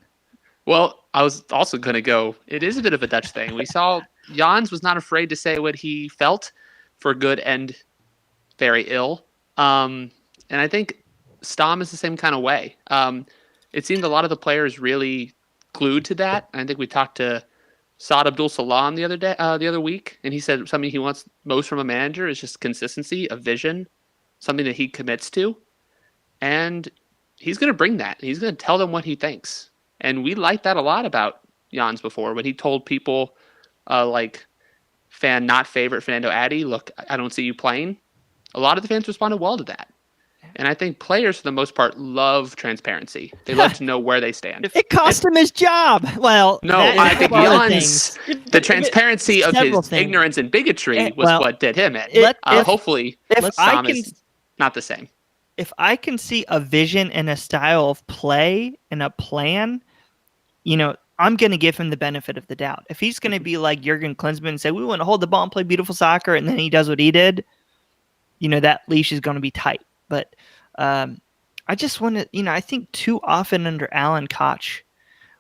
Well, I was also going to go, it is a bit of a Dutch thing. We saw Jans was not afraid to say what he felt for good and very ill. And I think Stam is the same kind of way. It seemed a lot of the players really glued to that. I think we talked to Saad Abdul Salam the other week, and he said something he wants most from a manager is just consistency, a vision, something that he commits to. And he's going to bring that. He's going to tell them what he thinks. And we liked that a lot about Jans before when he told people like not favorite Fernando Addy, look, I don't see you playing. A lot of the fans responded well to that. And I think players, for the most part, love transparency. They love to know where they stand. It cost him his job. Well, no, I think the transparency of his ignorance and bigotry was what did him in. Hopefully, Sam is not the same. If I can see a vision and a style of play and a plan, I'm going to give him the benefit of the doubt. If he's going to be like Jurgen Klinsmann and say, we want to hold the ball and play beautiful soccer, and then he does what he did, that leash is going to be tight. But I just want to, I think too often under Alan Koch,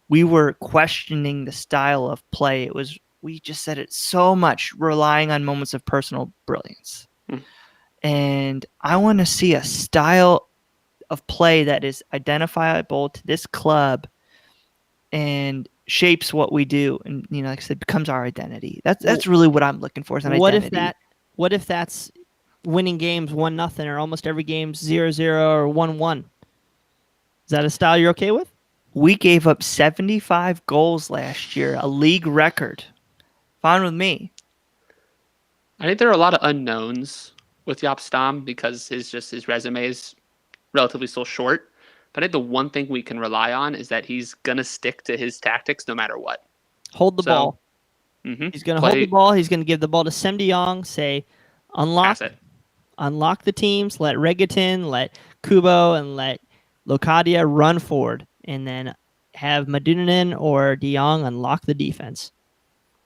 we were questioning the style of play. We just said it so much, relying on moments of personal brilliance. And I want to see a style of play that is identifiable to this club and shapes what we do. And, like I said, becomes our identity. That's really what I'm looking for is an identity. What if that's winning games 1-0 or almost every game 0-0 or 1-1? Is that a style you're okay with? We gave up 75 goals last year, a league record. Fine with me. I think there are a lot of unknowns with Jaap Stam because his resume is relatively still short. But I think the one thing we can rely on is that he's going to stick to his tactics no matter what. Hold the ball. Mm-hmm. He's going to hold the ball. He's going to give the ball to Sem de Jong, say, unlock the teams, let Regatin, let Kubo, and let Locadia run forward, and then have Madunanin or de Jong unlock the defense.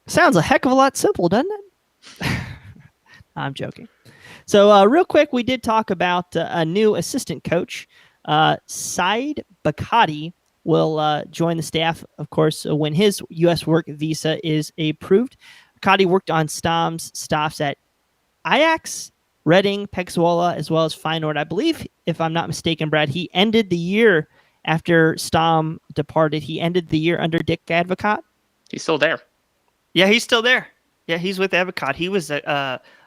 Sounds a heck of a lot simple, doesn't it? I'm joking. So real quick, we did talk about a new assistant coach. Said Bakati will join the staff, of course, when his U.S. work visa is approved. Bakati worked on Stam's staffs at Ajax, Reading, Pexwola, as well as Feyenoord. I believe, if I'm not mistaken, Brad, he ended the year after Stam departed. He ended the year under Dick Advocaat. He's still there. Yeah, he's still there. Yeah, he's with Advocaat. He was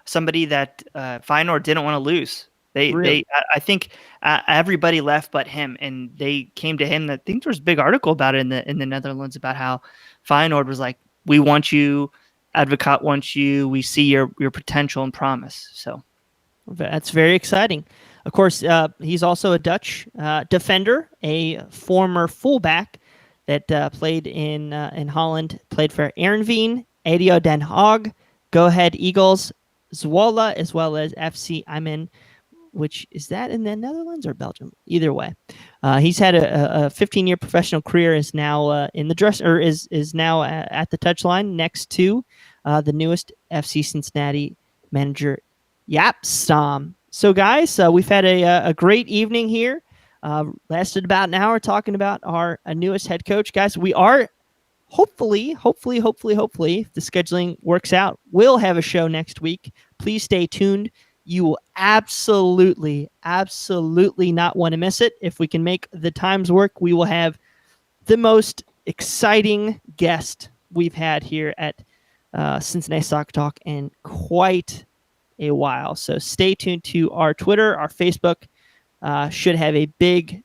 somebody that Feyenoord didn't want to lose. I think everybody left but him, and they came to him. I think there was a big article about it in the Netherlands about how Feyenoord was like, "We want you, Advocaat wants you. We see your potential and promise." So that's very exciting. Of course, he's also a Dutch defender, a former fullback that played in Holland, played for Heerenveen, ADO Den Haag, Go Ahead Eagles, Zwolle, as well as FC Emmen, which is that in the Netherlands or Belgium? Either way, he's had a 15-year professional career. Is now in the dress, or is now at the touchline next to the newest FC Cincinnati manager, Jaap Stam. So, guys, we've had a great evening here. Lasted about an hour talking about our newest head coach. Guys, we are hopefully, if the scheduling works out, we'll have a show next week. Please stay tuned. You will absolutely not want to miss it. If we can make the times work, we will have the most exciting guest we've had here at Cincinnati Soccer Talk in quite a while. So stay tuned to our Twitter, our Facebook. Should have a big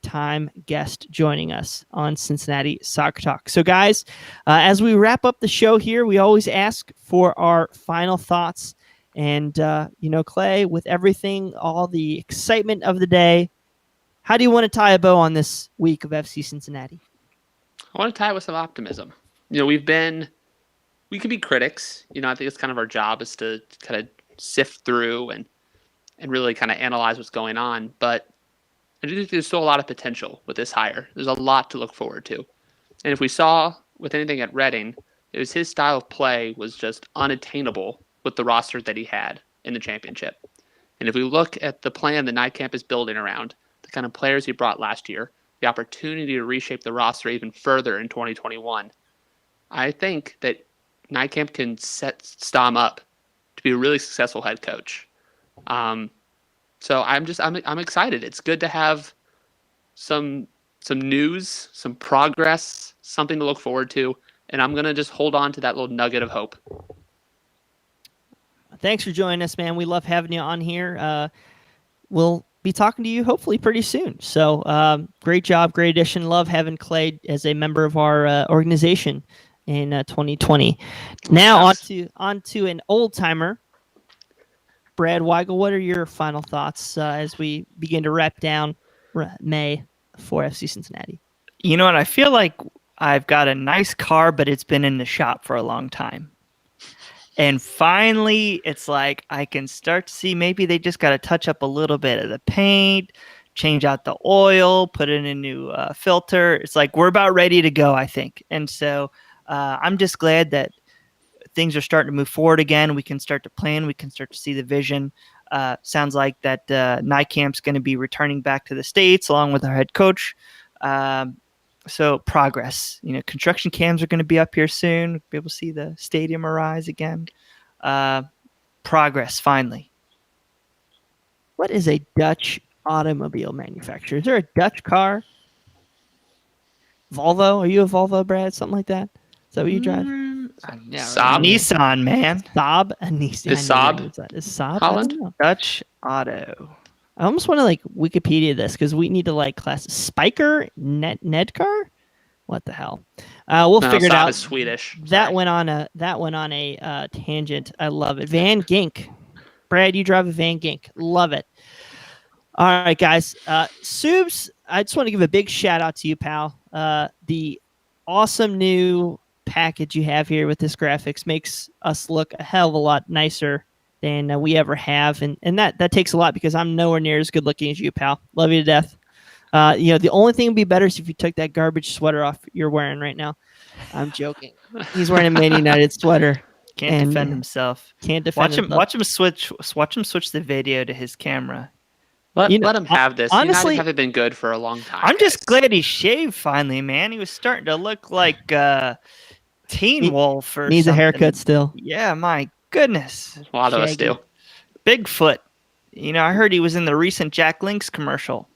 time guest joining us on Cincinnati Soccer Talk. So guys, as we wrap up the show here, we always ask for our final thoughts. And, Clay, with everything, all the excitement of the day, how do you want to tie a bow on this week of FC Cincinnati? I want to tie it with some optimism. We can be critics. I think it's kind of our job is to kind of sift through and really kind of analyze what's going on. But I do think there's still a lot of potential with this hire. There's a lot to look forward to. And if we saw with anything at Reading, it was his style of play was just unattainable with the roster that he had in the championship. And if we look at the plan that Nijkamp is building around, the kind of players he brought last year, the opportunity to reshape the roster even further in 2021. I think that Nijkamp can set Stam up to be a really successful head coach. So I'm excited. It's good to have some news, some progress, something to look forward to, and I'm gonna just hold on to that little nugget of hope. Thanks for joining us, man. We love having you on here. We'll be talking to you hopefully pretty soon. So great job, great addition. Love having Clay as a member of our organization in 2020. Now on to an old timer. Brad Weigel, what are your final thoughts as we begin to wrap down May for FC Cincinnati? You know what? I feel like I've got a nice car, but it's been in the shop for a long time. And finally, it's like I can start to see maybe they just got to touch up a little bit of the paint, change out the oil, put in a new filter. It's like we're about ready to go, I think. And so I'm just glad that things are starting to move forward again. We can start to plan. We can start to see the vision. Sounds like that Nijkamp's going to be returning back to the States along with our head coach. So progress. Construction cams are going to be up here soon. We'll be able to see the stadium arise again. Progress, finally. What is a Dutch automobile manufacturer? Is there a Dutch car? Volvo? Are you a Volvo, Brad? Something like that? Is that what you drive? Yeah, Saab? Nissan, man. Saab? A Nissan. Is Saab? Is Saab? Holland? Dutch Auto. I almost want to Wikipedia this because we need to class Spiker Nedcar. What the hell? We'll figure it Saab out. Is Swedish. That went on a tangent. I love it. Van Gink. Brad, you drive a Van Gink. Love it. All right, guys. Subs, I just want to give a big shout out to you, pal. The awesome new package you have here with this graphics makes us look a hell of a lot nicer than we ever have, and that takes a lot because I'm nowhere near as good looking as you, pal. Love you to death. The only thing would be better is if you took that garbage sweater off you're wearing right now. I'm joking. He's wearing a Man United sweater. Can't defend himself. Can't defend himself. Watch him switch the video to his camera. Let him have this. Honestly, United haven't been good for a long time. I'm just glad he shaved finally, man. He was starting to look like Teen Wolf or needs something. a haircut still. Yeah, my goodness. A lot of us do. Bigfoot. I heard he was in the recent Jack Link's commercial.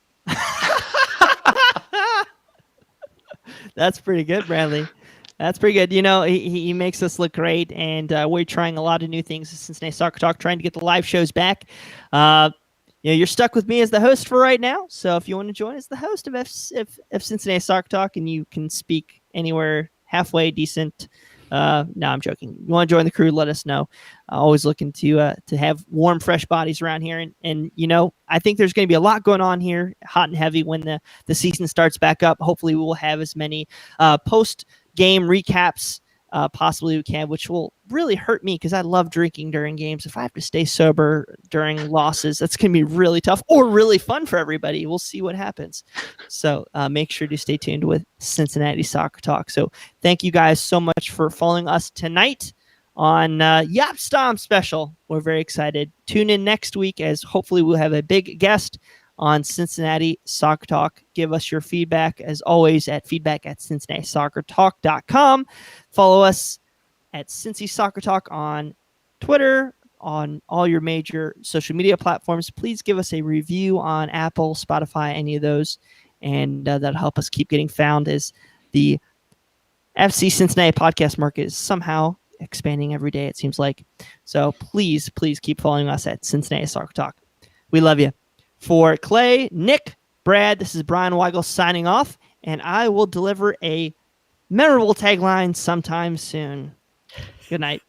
That's pretty good, Bradley. That's pretty good. He makes us look great, and we're trying a lot of new things at Cincinnati Soccer Talk, trying to get the live shows back. You're stuck with me as the host for right now, so if you want to join as the host of Cincinnati Soccer Talk and you can speak anywhere halfway decent, no, I'm joking. You want to join the crew, let us know. Always looking to have warm, fresh bodies around here. And I think there's going to be a lot going on here, hot and heavy, when the season starts back up. Hopefully we will have as many post-game recaps possibly we can, which will really hurt me because I love drinking during games. If I have to stay sober during losses, that's going to be really tough or really fun for everybody. We'll see what happens. So make sure to stay tuned with Cincinnati Soccer Talk. So thank you guys so much for following us tonight on Jaap Stam special. We're very excited. Tune in next week as hopefully we'll have a big guest on Cincinnati Soccer Talk. Give us your feedback, as always, at feedback@cincinnati-soccertalk.com. Follow us at Cincy Soccer Talk on Twitter, on all your major social media platforms. Please give us a review on Apple, Spotify, any of those, and that'll help us keep getting found as the FC Cincinnati podcast market is somehow expanding every day, it seems like. So please keep following us at Cincinnati Soccer Talk. We love you. For Clay, Nick, Brad, this is Brian Weigel signing off, and I will deliver a memorable tagline sometime soon. Good night.